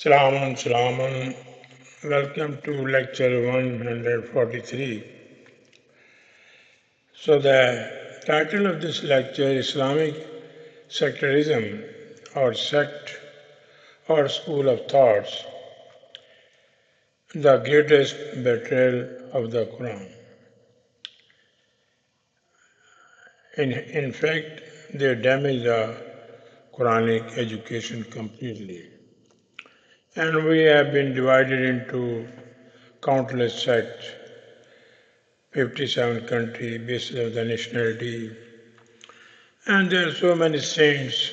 Salaman, Salaman. Welcome to lecture 143. So, the title of this lecture is Islamic Sectarianism or sect or school of thoughts, the greatest betrayal of the Qur'an. In fact, they damage the Quranic education completely. And we have been divided into countless sects, 57 countries, basis of the nationality. And there are so many saints,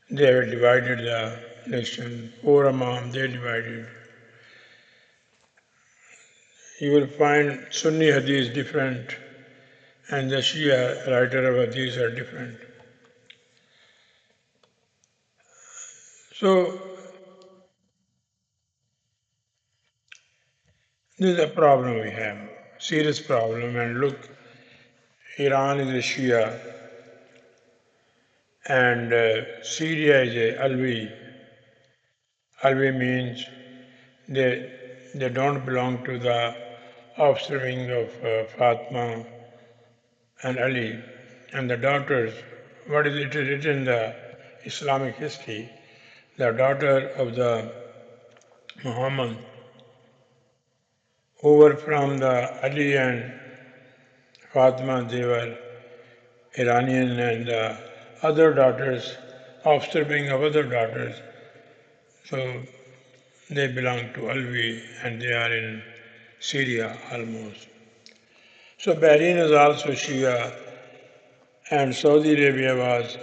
they have divided the nation. Four Imam, they divided. You will find Sunni hadith different, and the Shia writer of hadith are different. So, this is a problem we have, serious problem. And look, Iran is a Shia, and Syria is a Alwi. Alwi means they don't belong to the offspring of Fatima and Ali. And the daughters, what is it written in the Islamic history, the daughter of the Muhammad, who were from the Ali and Fatima, they were Iranian, and the other daughters, offspring of other daughters, so they belong to Alwi and they are in Syria almost. So Bahrain is also Shia, and Saudi Arabia was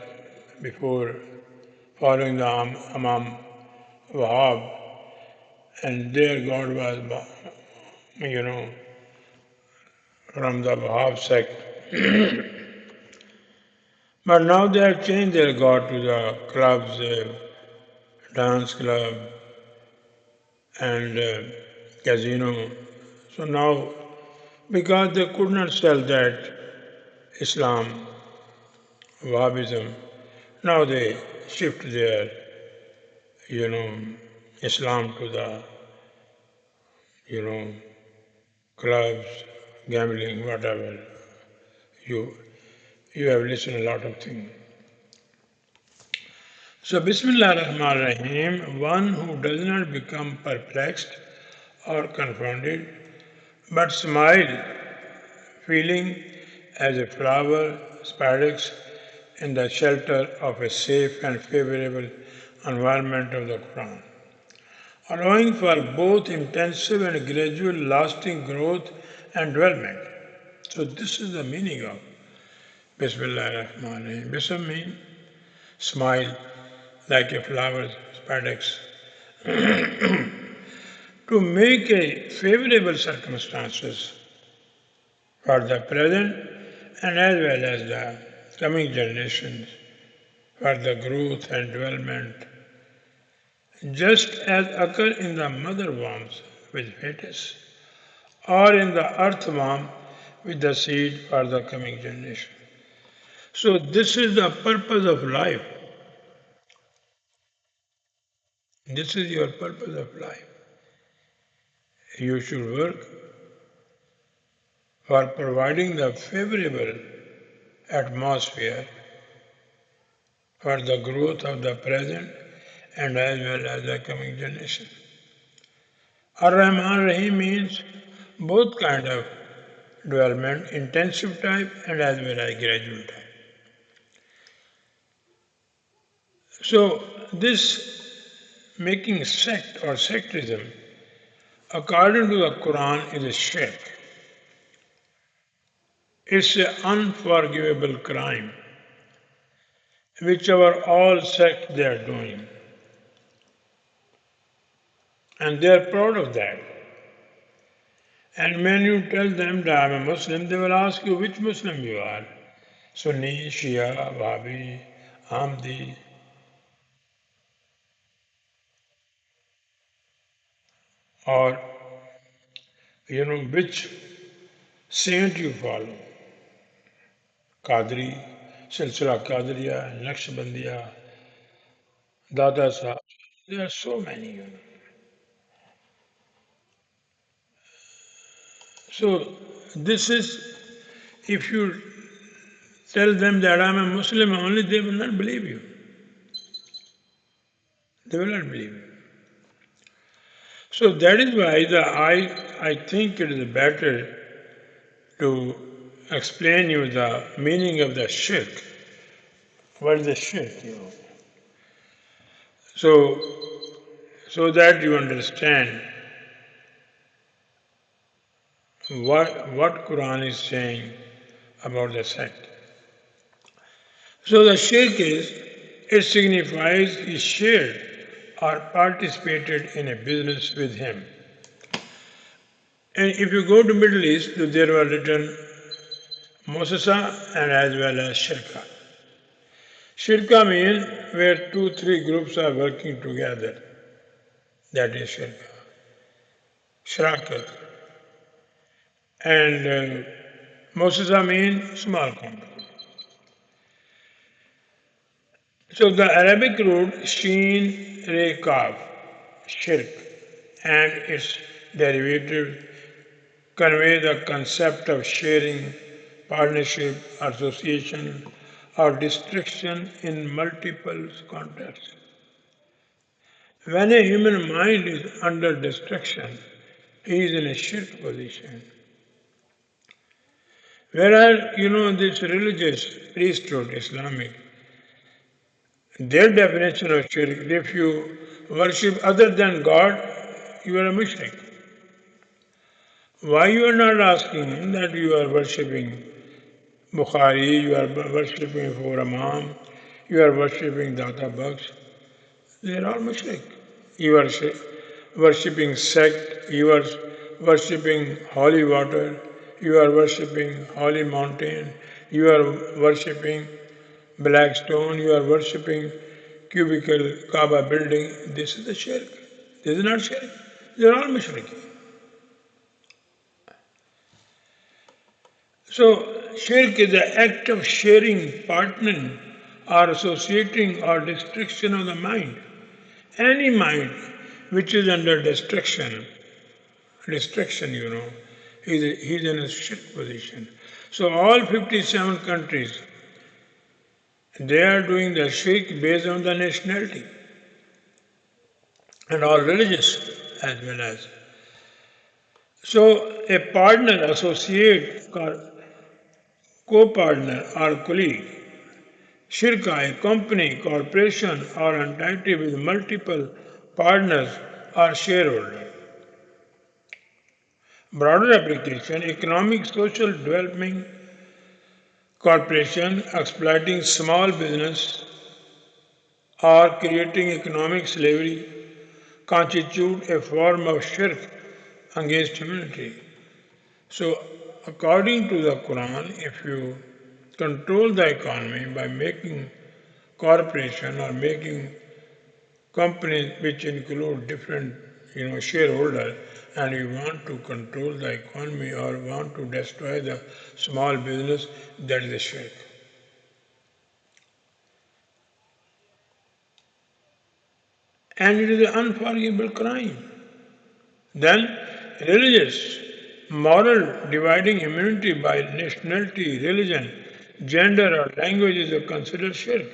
before following the Imam Wahab, and their God was, from the Wahab sect. But now they have changed their God to the clubs, dance club, and casino. So now, because they could not sell that Islam, Wahhabism, now they shift their, Islam to the, you know, clubs, gambling, whatever. You you have listened a lot of things. So Bismillah ar-Rahman ar-Rahim, one who does not become perplexed or confounded, but smile, feeling as a flower sparks in the shelter of a safe and favorable environment of the Quran, allowing for both intensive and gradual lasting growth and development. So this is the meaning of Bismillah ar-Rahman ar-Rahim. Bism means smile like a flower sparks to make a favorable circumstances for the present and as well as the coming generations for the growth and development, just as occur in the mother wombs with fetus, or in the earthworm with the seed for the coming generation. So this is the purpose of life. This is your purpose of life. You should work for providing the favorable atmosphere for the growth of the present and as well as the coming generation. Ar-Rahman Rahim means both kind of development, intensive type and as well as gradual type. So this making sect or sectarism, according to the Quran, is a shirk. It's an unforgivable crime, whichever all sects they are doing. And they are proud of that. And when you tell them that I'm a Muslim, they will ask you which Muslim you are. Sunni, Shia, Wahhabi, Ahmadi, or which saint you follow. Qadri, Silsila Qadriya, Naqshbandiya, Dada Sahib. There are so many, So this is, if you tell them that I'm a Muslim only, they will not believe you. They will not believe you. So that is why I think it is better to explain you the meaning of the shirk. What is the shirk? So, so that you understand what Quran is saying about the sect. So the shirk is, it signifies he shared or participated in a business with him. And if you go to Middle East, there were written Mosasa and as well as Shirka. Shirka means where 2-3 groups are working together. That is Shirka. Shrakat. And Mosasa means small company. So the Arabic root Sheen Re Kaf, Shirk, and its derivative convey the concept of sharing, partnership, association, or distraction in multiple contexts. When a human mind is under distraction, he is in a shirk position. Whereas, this religious priesthood, Islamic, their definition of shirk, if you worship other than God, you are a mushrik. Why you are not asking him that you are worshipping Bukhari, you are worshipping for Imam, you are worshipping Data Bucks? They are all mushrik. You are worshipping sect, you are worshipping holy water, you are worshipping holy mountain, you are worshipping black stone, you are worshipping cubicle Kaaba building. This is the shirk. This is not shirk. They are all mushrik. So, shirk is the act of sharing, partnering, or associating or distraction of the mind. Any mind which is under distraction, he's in a shirk position. So all 57 countries, they are doing the shirk based on the nationality and all religious as well as. So a partner, associate, co-partner or colleague, shirka, a company, corporation or entity with multiple partners or shareholders. Broader application, economic social development corporation exploiting small business or creating economic slavery constitute a form of shirk against humanity. So, according to the Quran, if you control the economy by making corporation or making companies which include different shareholders, and you want to control the economy or want to destroy the small business, that is a shirk. And it is an unforgivable crime. Then religious, moral dividing immunity by nationality, religion, gender or language is considered shirk.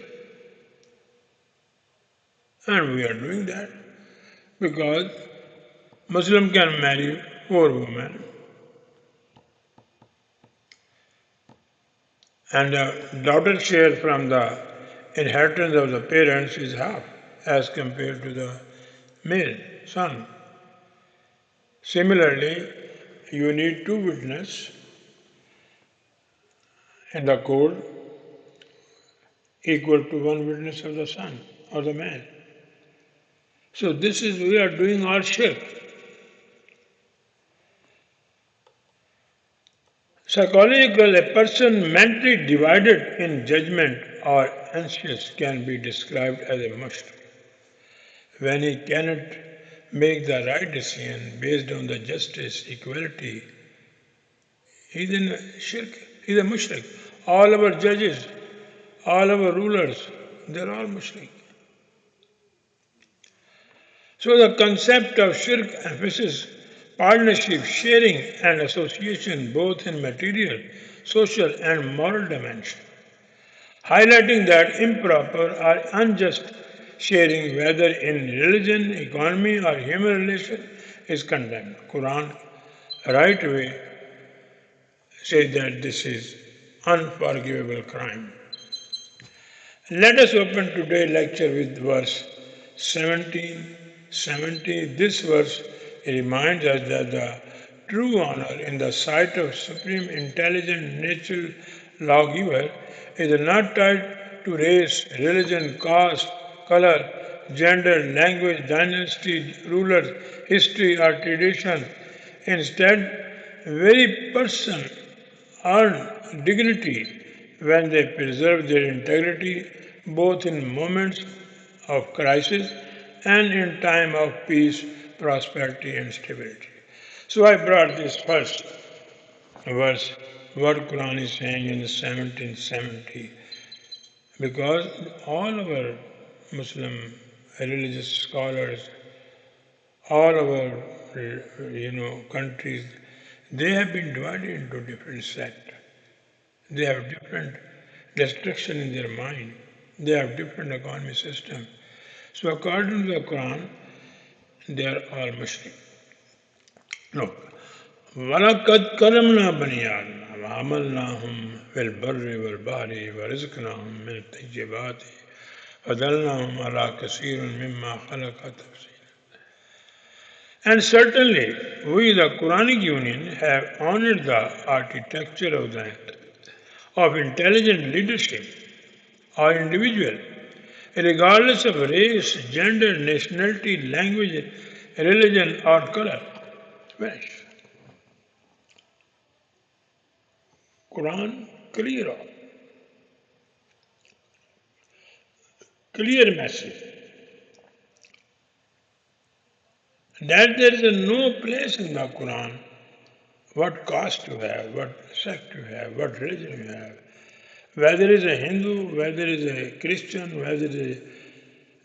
And we are doing that because Muslim can marry 4 women and the daughter share from the inheritance of the parents is half as compared to the male son. Similarly, you need 2 witnesses in the court equal to 1 witness of the son or the man. So this is, we are doing our shirk. Psychological, a person mentally divided in judgment or anxious can be described as a mushrik. When he cannot make the right decision based on the justice, equality, he is in a shirk, he is a mushrik. All our judges, all our rulers, they are all mushrik. So the concept of shirk emphasizes partnership, sharing, and association both in material, social, and moral dimension, highlighting that improper or unjust sharing, whether in religion, economy, or human relation, is condemned. Quran right away says that this is unforgivable crime. Let us open today's lecture with verse 1770. This verse reminds us that the true honor in the sight of supreme intelligent natural lawgiver is not tied to race, religion, caste, color, gender, language, dynasty, rulers, history, or tradition. Instead, very person earn dignity when they preserve their integrity both in moments of crisis and in time of peace, prosperity, and stability. So I brought this first verse, what Quran is saying in 1770, because all our Muslim religious scholars, all our countries, they have been divided into different sects. They have different restriction in their mind. They have different economic system. So according to the Quran, they are all Muslim. Look, وَلَقَدْ كَرَمْنَا بَنِي آدَمَ وَحَمَلْنَاهُمْ فِي الْبَرِّ وَالْبَحْرِ وَرَزَقْنَاهُم مِّنَ الطَّيِّبَاتِ وَفَضَّلْنَاهُمْ عَلَىٰ كَثِيرٍ مِّمَّا خَلَقَ تَفْضِيلًا. And certainly, we, the Quranic Union, have honored the architecture of intelligent leadership or individual, regardless of race, gender, nationality, language, religion, or color. Finish. Quran clear message that there is no place in the Quran what caste you have, what sect you have, what religion you have, whether it is a Hindu, whether it is a Christian, whether it is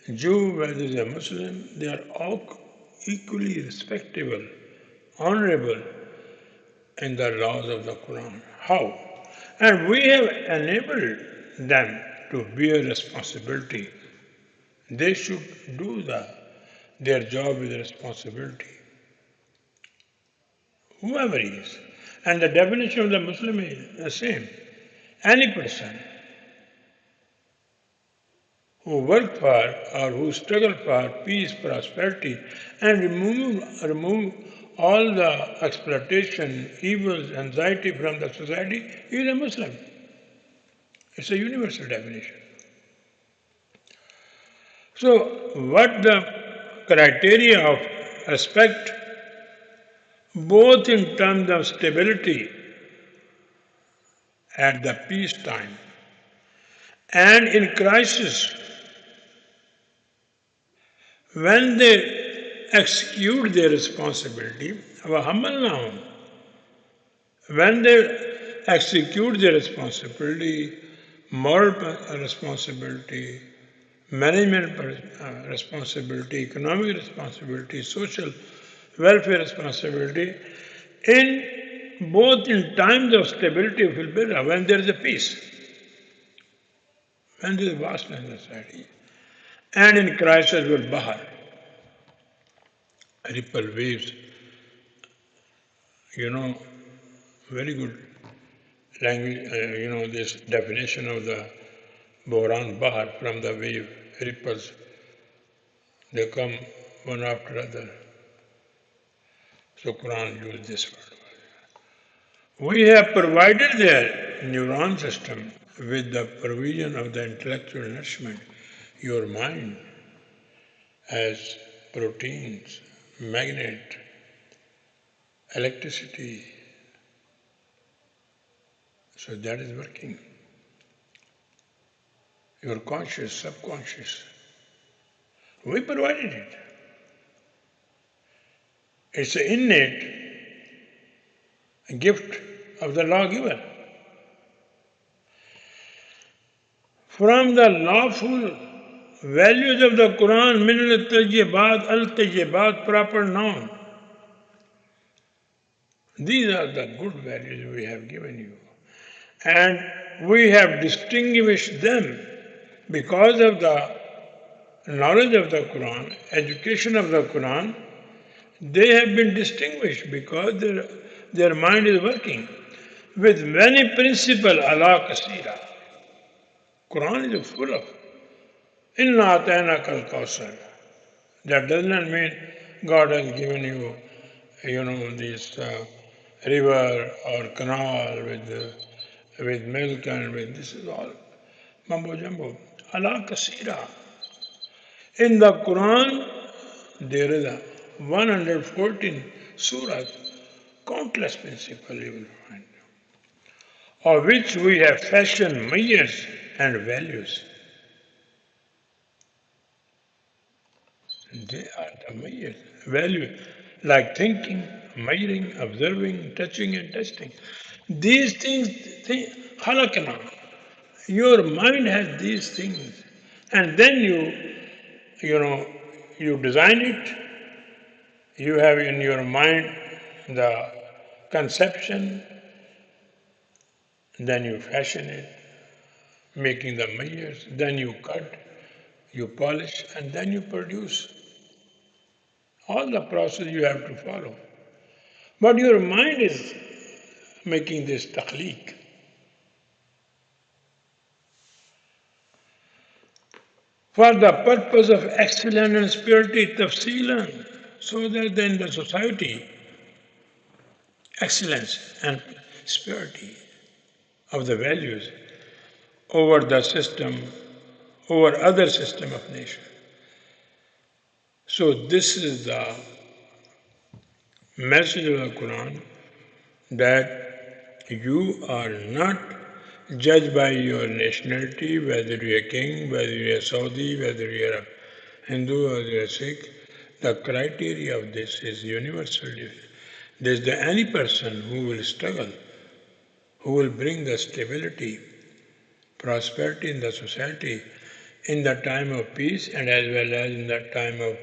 a Jew, whether it is a Muslim, they are all equally respectable, honorable in the laws of the Quran. How? And we have enabled them to bear responsibility. They should do their job with responsibility, whoever he is. And the definition of the Muslim is the same. Any person who work for or who struggle for peace, prosperity, and remove all the exploitation, evils, anxiety from the society is a Muslim. It's a universal definition. So, what the criteria of respect, both in terms of stability at the peace time and in crisis, when they execute their responsibility, when they execute their responsibility, moral responsibility, management responsibility, economic responsibility, social welfare responsibility, in both in times of stability of will when there is a peace, when there is vastness in society, and in crisis will bahar, ripple waves, very good language, this definition of the Bohran Bahar from the wave ripples, they come one after other. So Quran used this word. We have provided their neuron system with the provision of the intellectual nourishment. Your mind has proteins, magnet, electricity. So that is working. Your conscious, subconscious. We provided it. It's an innate gift of the lawgiver. From the lawful Values of the Quran, min al-tayyibat, al-tayyibat, proper noun. These are the good values we have given you. And we have distinguished them because of the knowledge of the Quran, education of the Quran. They have been distinguished because their mind is working with many principles ala kasira. Quran is full of inna atayna kal kausar. That does not mean God has given you, this river or canal with milk and with this is all mumbo jumbo. Ala kasira. In the Quran, there is a 114 surahs, countless principles you will find, of which we have fashioned measures and values. They are the measures, value, like thinking, measuring, observing, touching and testing. These things, halakana, your mind has these things, and then you design it. You have in your mind the conception, then you fashion it, making the measures, then you cut, you polish, and then you produce. All the process you have to follow. But your mind is making this takhliq. For the purpose of excellence and purity, tafsilan, so that in the society, excellence and purity of the values over the system, over other system of nation. So this is the message of the Quran, that you are not judged by your nationality, whether you are a king, whether you are Saudi, whether you are a Hindu or you are a Sikh. The criteria of this is universal. There is any person who will struggle, who will bring the stability, prosperity in the society in the time of peace and as well as in the time of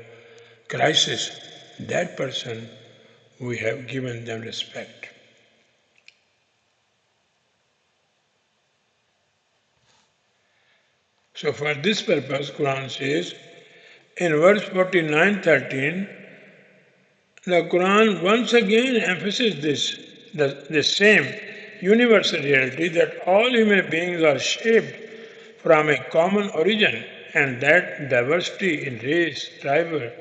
crisis, that person we have given them respect. So for this purpose, Quran says in verse 49:13, the Quran once again emphasizes the same universal reality that all human beings are shaped from a common origin and that diversity in race, tribe,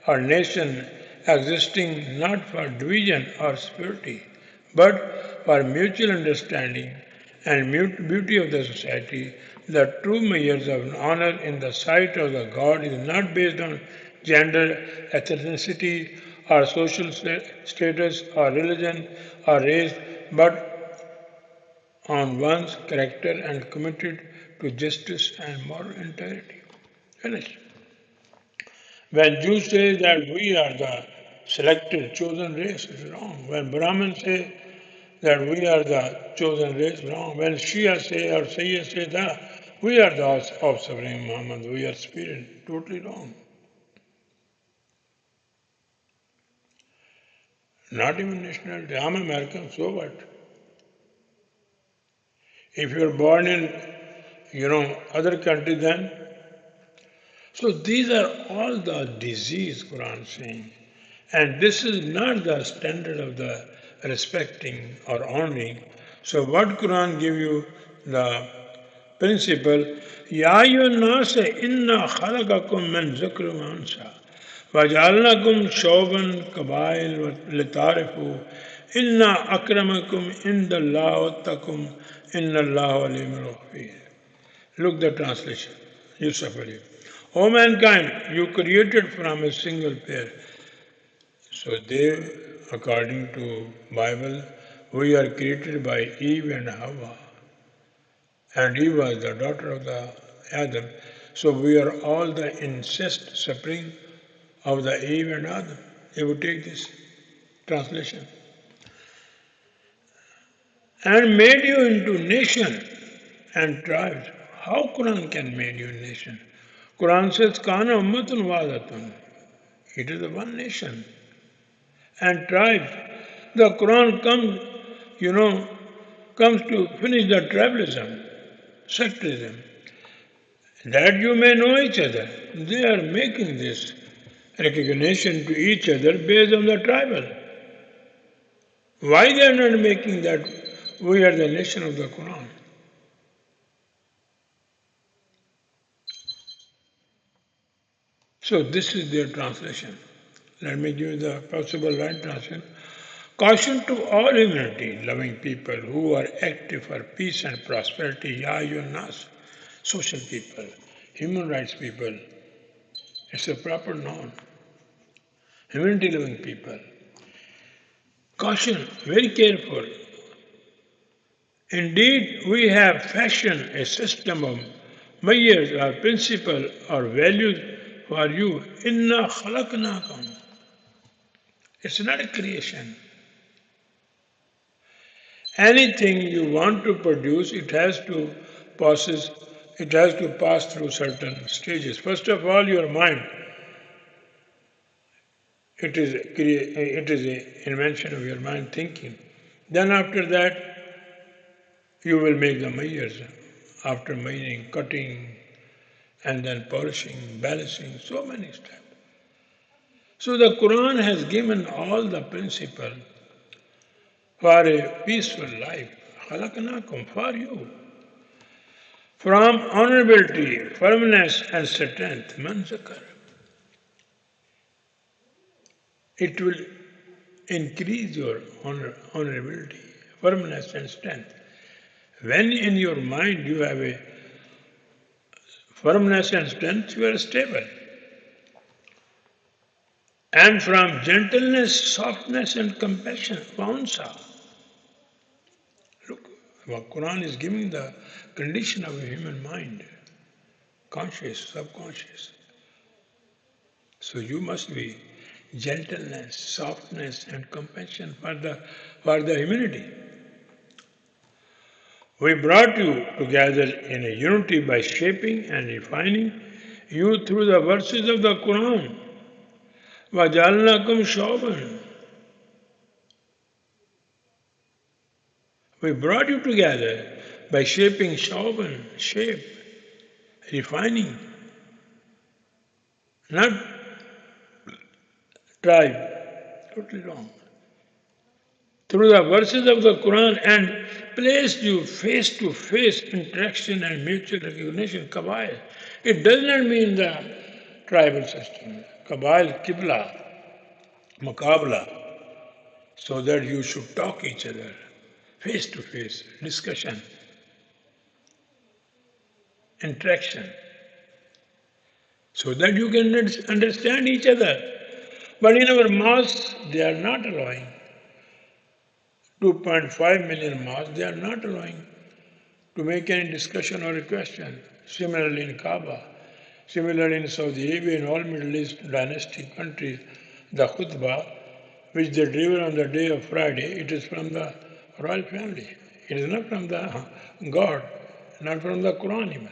or nation existing not for division or superiority, but for mutual understanding and beauty of the society. The true measures of honor in the sight of the God is not based on gender, ethnicity, or social status, or religion, or race, but on one's character and committed to justice and moral integrity. Finished. When Jews say that we are the selected, chosen race, it's wrong. When Brahmins say that we are the chosen race, wrong. When Shia say or Shia say that we are the offspring of Muhammad, we are spirit, totally wrong. Not even nationality. I'm American, so what? If you're born in, other country, then. So these are all the disease, Quran saying. And this is not the standard of the respecting or honoring. So what Quran give you the principle, Ya ayyuhan-nas inna khalaqakum min dhikrin wa unsa وَجَعَلْنَاكُمْ شُعُوبًا قَبَائِلَ لِتَعَارَفُوا إِنَّ أَكْرَمَكُمْ عِنْدَ اللَّهِ وَاتَّقُوا إِنَّ اللَّهَ عَلِيمٌ خَبِيرٌ. Look the translation. Yusuf Ali. O mankind, you created from a single pair. So they, according to Bible, we are created by Eve and Hawa. And Eve was the daughter of the Adam. So we are all the incest spring of the Eve and Adam. If you take this translation. And made you into nation and tribes. How Quran can make you nation? Quran says, Kana ummatun wadatun. It is the one nation. And tribes. The Quran comes to finish the tribalism, sectarism. That you may know each other. They are making this recognition to each other based on the tribal. Why they are not making that we are the nation of the Quran? So this is their translation. Let me give you the possible right translation. Caution to all humanity loving people who are active for peace and prosperity, Ya Nas, social people, human rights people. It's a proper noun. Humanity loving people. Caution, very careful. Indeed, we have fashioned a system of measures or principle or values for you. Inna khalaqnakum. It's not a creation. Anything you want to produce, it has to pass through certain stages. First of all, your mind. It is an invention of your mind thinking. Then after that, you will make the measures. After measuring, cutting, and then polishing, balancing, so many steps. So the Quran has given all the principle for a peaceful life. Khalaqnakum, for you. From honorability, firmness, and strength, manzakar. It will increase your honorability, firmness, and strength. When in your mind you have a firmness and strength, you are stable. And from gentleness, softness, and compassion, Vaunsa. Look, the Quran is giving the condition of a human mind, conscious, subconscious. So you must be gentleness, softness, and compassion for the humanity. We brought you together in a unity by shaping and refining you through the verses of the Quran. وَجَعَلْنَاكُمْ شُعُوبًا. We brought you together by shaping shauban, shape, refining, not tribe, totally wrong. Through the verses of the Quran and placed you face to face interaction and mutual recognition, Qabail. It does not mean the tribal system. Qabail, Qibla, Muqabla, so that you should talk each other, face to face, discussion, interaction, so that you can understand each other. But in our mosques, they are not allowing. 2.5 million mosques, they are not allowing to make any discussion or a question. Similarly in Kaaba, similarly in Saudi Arabia and all Middle East dynastic countries, the khutbah, which they deliver on the day of Friday, it is from the royal family. It is not from the God, not from the Quran even.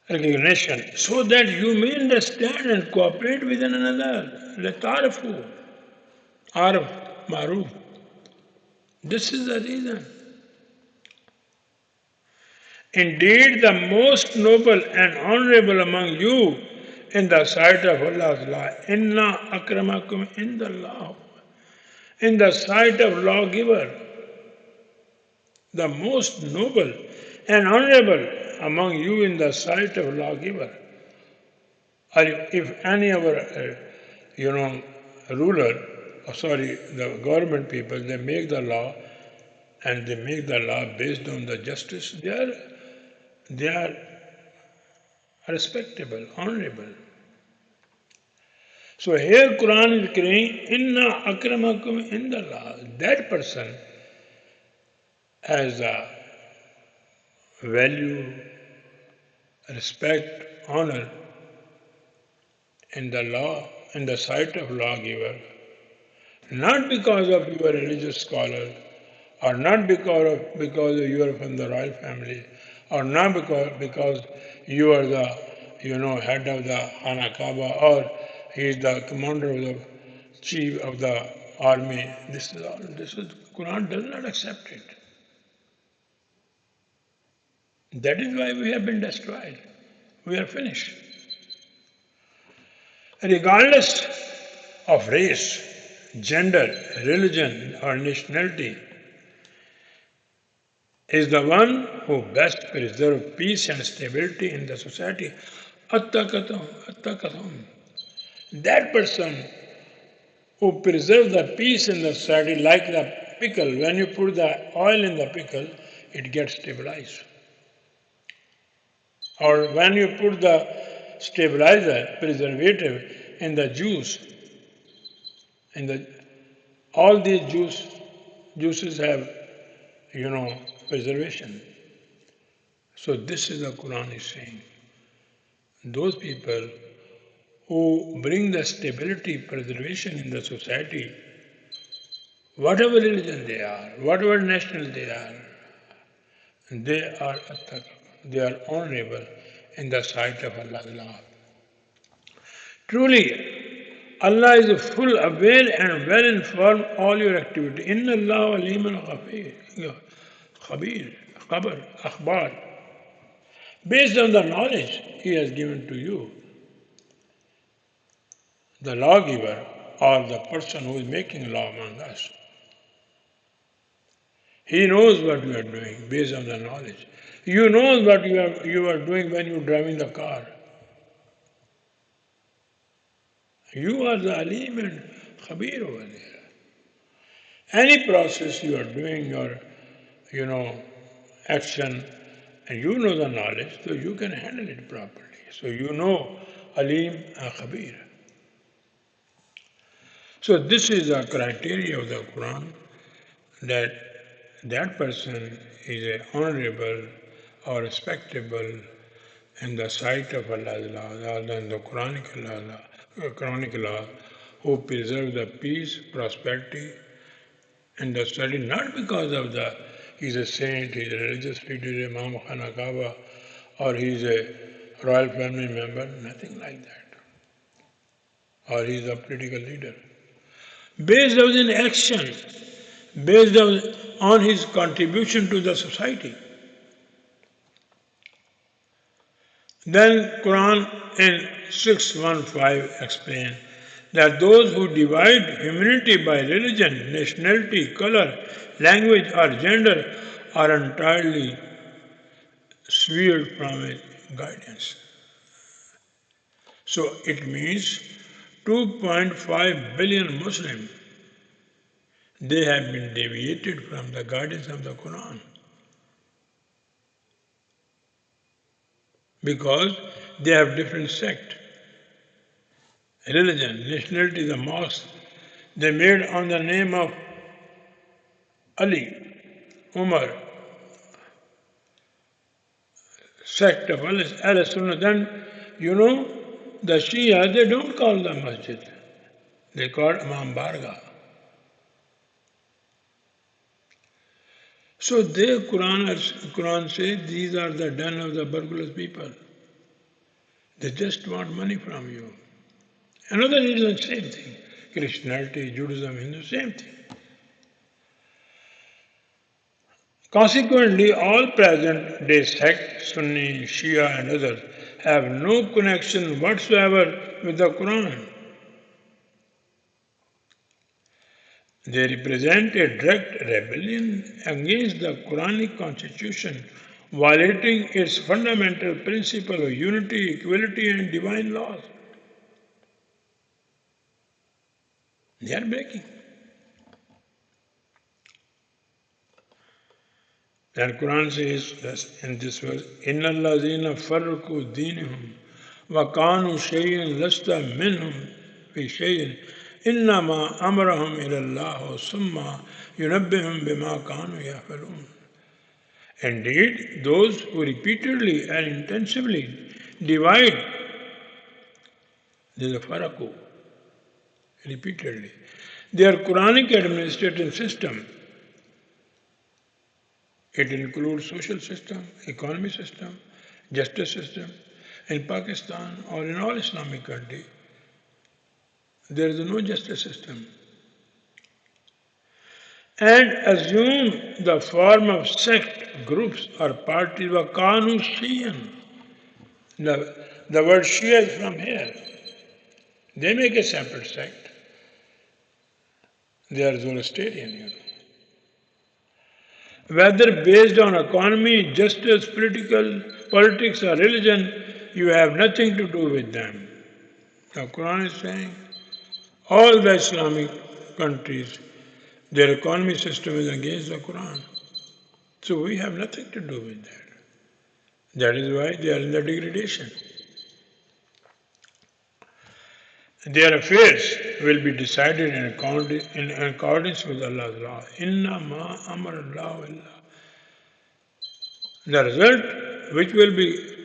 Recognition, so that you may understand and cooperate with one another. Letarifu, arf, maruf. This is the reason. Indeed, the most noble and honorable among you in the sight of Allah, inna akramakum indallah, in the sight of lawgiver, the most noble and honorable among you in the sight of lawgiver. Or if any of our, ruler, the government people, they make the law and they make the law based on the justice, they are respectable, honorable. So here Quran is saying, inna akramakum indallah. That person has a value, respect, honor in the law, in the sight of lawgiver, not because of you are a religious scholar or not because you are from the royal family, or not because you are the head of the Khana Kaaba, or he is the commander of the chief of the army. This is Quran does not accept it. That is why we have been destroyed. We are finished. Regardless of race, gender, religion, or nationality, is the one who best preserves peace and stability in the society. Attakatum, attakatum. That person who preserves the peace in the society, like the pickle, when you put the oil in the pickle, it gets stabilized. Or when you put the stabilizer, preservative, in the juice, in the all these juices have, preservation. So this is the Quran is saying. Those people who bring the stability, preservation in the society, whatever religion they are, whatever national they are attaq, they are honorable in the sight of Allah. Truly, Allah is full aware and well informed all your activity. Inna Allah aliman khabir, khabar, akhbar. Based on the knowledge He has given to you, the lawgiver or the person who is making law among us. He knows what you are doing based on the knowledge. You know what you are doing when you are driving the car. You are the alim and khabir over there. Any process you are doing, your action, and you know the knowledge, so you can handle it properly. So you know alim and khabir. So this is the criteria of the Quran, that that person is a honorable or respectable in the sight of Allah and the Quranic law, who preserve the peace, prosperity, and the study, not because of he's a saint, he's a religious leader, Imam Khana Kaaba, or he's a royal family member, nothing like that. Or he's a political leader. Based on his action, based on his contribution to the society. Then Quran in 615 explains that those who divide humanity by religion, nationality, color, language or gender are entirely severed from its guidance. So it means 2.5 billion Muslims, they have been deviated from the guidance of the Quran. Because they have different sect, religion, nationality, the mosque. They made on the name of Ali, Umar, sect of Al-Sunnah. Then, the Shia, they don't call the masjid. They call Imam Barga. So Quran says these are the den of the burglars people. They just want money from you. Another religion, same thing. Christianity, Judaism, Hindu, same thing. Consequently, all present-day sects, Sunni, Shia and others, have no connection whatsoever with the Quran. They represent a direct rebellion against the Quranic constitution, violating its fundamental principle of unity, equality and divine laws. They are breaking. And Quran says in this verse, إِنَّ الَّذِينَ فَرَّقُوا دِينَهُمْ وَكَانُوا شَيْئًا لَسْتَ مِنْهُمْ فِي شَيْءٍ إِنَّمَا أَمْرَهُمْ إِلَى اللَّهِ ثُمَّ يُنَبِّئُهُم بِمَا كَانُوا يَفْعَلُونَ. Indeed, those who repeatedly and intensively divide, there's a faraku, repeatedly, their Quranic administrative system, It includes social system, economy system, justice system. In Pakistan or in all Islamic countries, there is no justice system. And assume the form of sect, groups or parties were Kanu Shian. The word Shia is from here. They make a separate sect. They are Zoroastrian. Whether based on economy, justice, politics or religion, you have nothing to do with them. The Quran is saying all the Islamic countries, their economy system is against the Quran. So we have nothing to do with that. That is why they are in the degradation. Their affairs will be decided in accordance with Allah's law. Inna ma amar Allah illa. The result which will be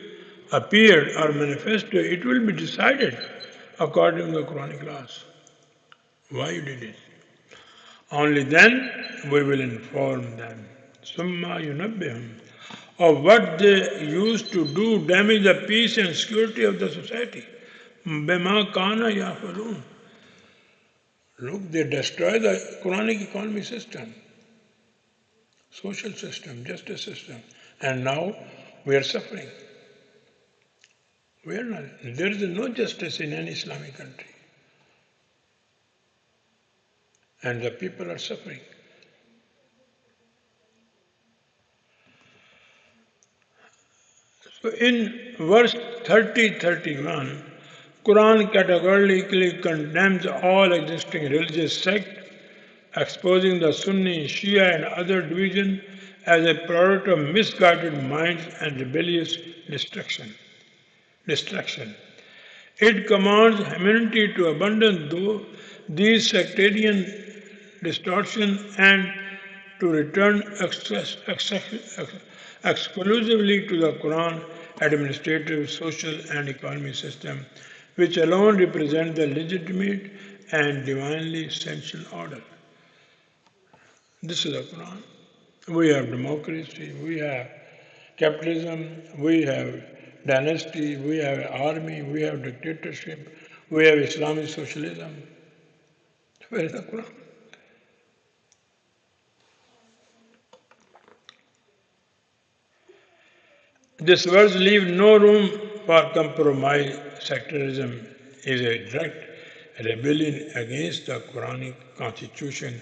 appeared or manifested, it will be decided according to the Quranic laws. Why you did it? Only then we will inform them. Summa yunabbihum of what they used to do damage the peace and security of the society. Bima kana yafalun. Look, they destroy the Quranic economy system, social system, justice system, and now we are suffering. We are not. There is no justice in any Islamic country, and the people are suffering. So in verse 30-31, Quran categorically condemns all existing religious sects, exposing the Sunni, Shia and other divisions as a product of misguided minds and rebellious destruction. It commands humanity to abandon these sectarian distortions and to return exclusively to the Quran administrative, social and economic system, which alone represent the legitimate and divinely essential order. This is the Quran. We have democracy, we have capitalism, we have dynasty, we have army, we have dictatorship, we have Islamic socialism. Where is the Quran? This verse leaves no room for compromise. Sectarianism is a direct rebellion against the Quranic constitution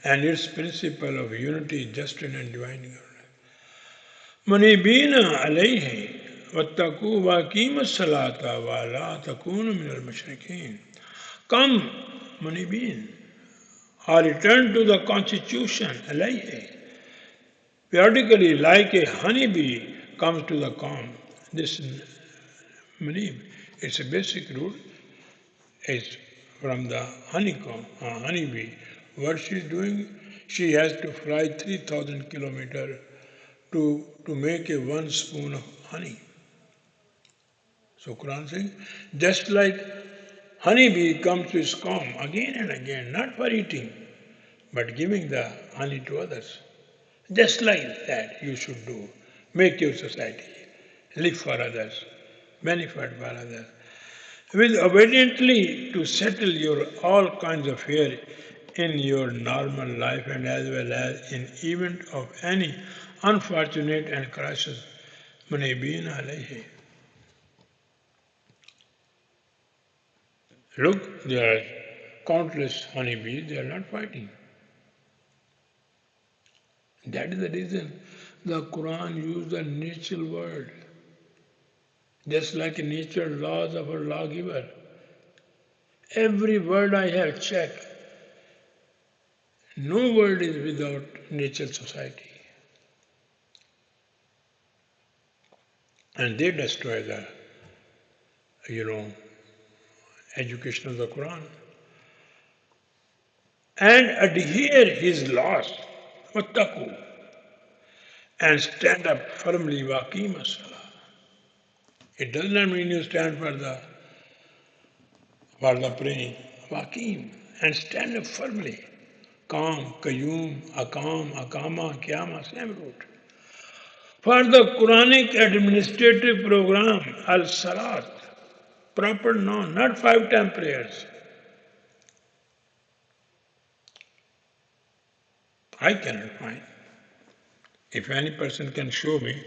and its principle of unity, justice and divine governance. Munibina alayhi wattaqu wa aqima salata wa la takunu min al-mushrikeen. Come, munibin, or return to the constitution, alayhi. Periodically, like a honeybee comes to the comb. This munib, its a basic root is from the honeycomb, honeybee. What she is doing, she has to fly 3,000 kilometers to make a 1 spoon of honey. So Quran says, just like honeybee comes to its comb again and again, not for eating, but giving the honey to others. Just like that you should do. Make your society, live for others, benefit for others. With obediently to settle your all kinds of fear in your normal life and as well as in event of any unfortunate and crisis. Munibin alayhi. Look, there are countless honeybees, they are not fighting. That is the reason the Quran used the natural word, just like natural laws of our lawgiver. Every word I have checked. No word is without natural society. And they destroy the, education of the Quran. And adhere his laws, wattaqu, and stand up firmly, waqima salah. It does not mean you stand for the praying. Waqim, and stand up firmly. Qam, qayyum, aqam, aqama, qiyama, same root. For the Quranic administrative program, Al-Salat, proper noun, not 5 time prayers. I cannot find. If any person can show me,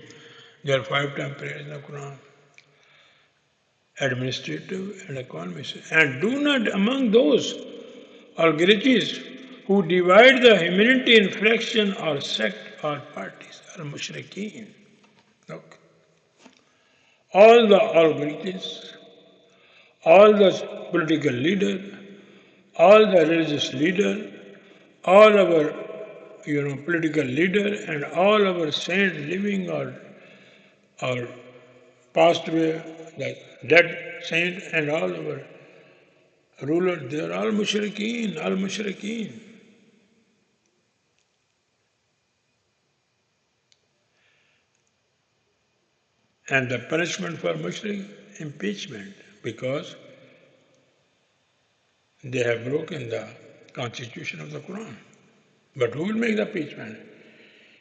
there are 5 time prayers in the Quran. Administrative and economic. And do not among those algorities who divide the humanity in fraction or sect or parties, al-mushrikeen. Look. All the algorities, all the political leader, all the religious leader, all our political leader and all our saints living or passed away, the dead saint and all our rulers, they are all mushrikeen, all mushrikeen. And the punishment for mushrik, impeachment, because they have broken the constitution of the Quran. But who will make the impeachment?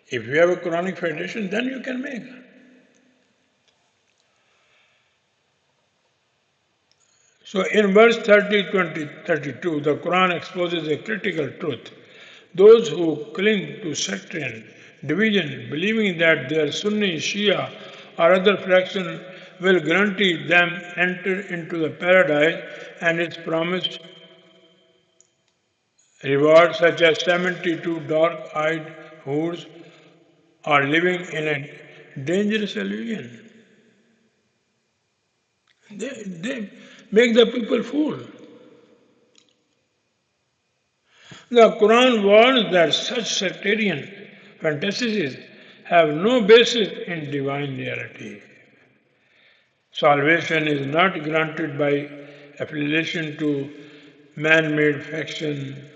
If you have a Quranic federation, then you can make. So in verse 30, 20, 32, the Quran exposes a critical truth. Those who cling to sectarian division, believing that their Sunni, Shia, or other faction will guarantee them enter into the paradise and its promised reward, such as 72 dark-eyed hoods, are living in a dangerous illusion. They make the people fool. The Quran warns that such sectarian fantasies have no basis in divine reality. Salvation is not granted by affiliation to man-made faction,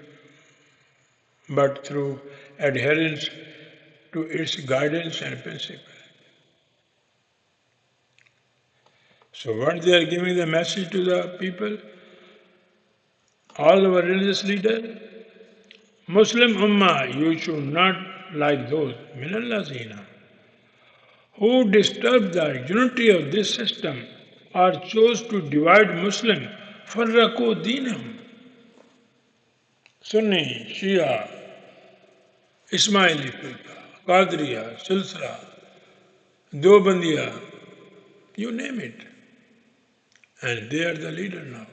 but through adherence to its guidance and principle. So what they are giving the message to the people, all our religious leaders, Muslim ummah, you should not like those, minallazina, who disturb the unity of this system or chose to divide Muslim, farraqu deenam, Sunni, Shia, Ismaili Firqa, Qadriya, Silsila, Deobandiya, you name it. And they are the leader now.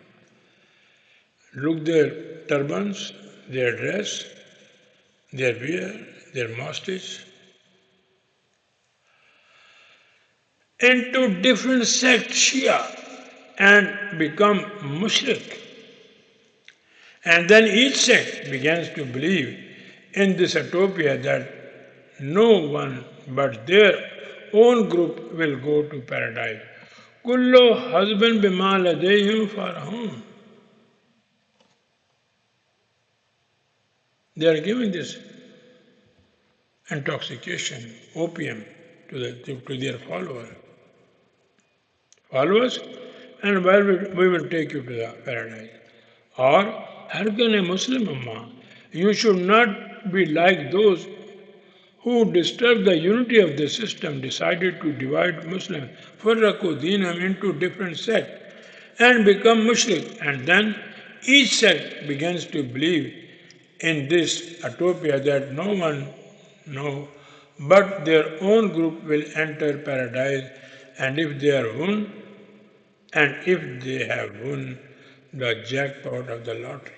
Look their turbans, their dress, their wear, their mustache, into different sects, Shia, and become mushrik. And then each sect begins to believe in this utopia that no one but their own group will go to paradise. Kullu husband bima ladayhim farahun. They are giving this intoxication, opium, to their followers, and well, we will take you to the paradise. Or, Harkan a Muslim ummah, you should not be like those who disturb the unity of the system, decided to divide Muslims, farraqu deenam, into different sects, and become mushrik. And then each sect begins to believe in this utopia that no one but their own group will enter paradise, and if they are won, and if they have won the jackpot of the lottery.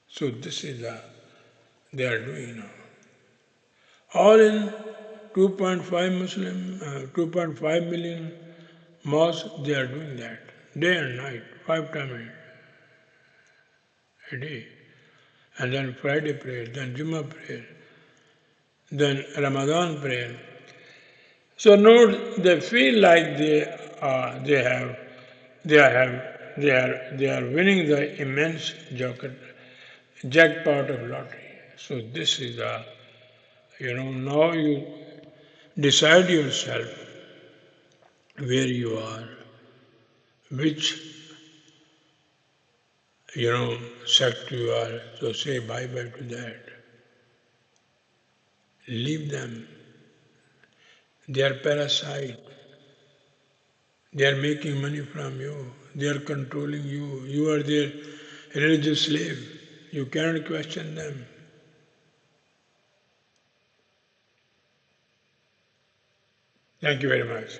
So this is they are doing now. All in 2.5 million mosques, they are doing that. Day and night, 5 times a day. And then Friday prayer, then Jummah prayer, then Ramadan prayer. So note, they feel like they are winning the immense jackpot of lottery. So this is now you decide yourself where you are, which sect you are. So say bye-bye to that. Leave them They are parasite. They are making money from you. They are controlling you. You are their religious slave. You cannot question them. Thank you very much.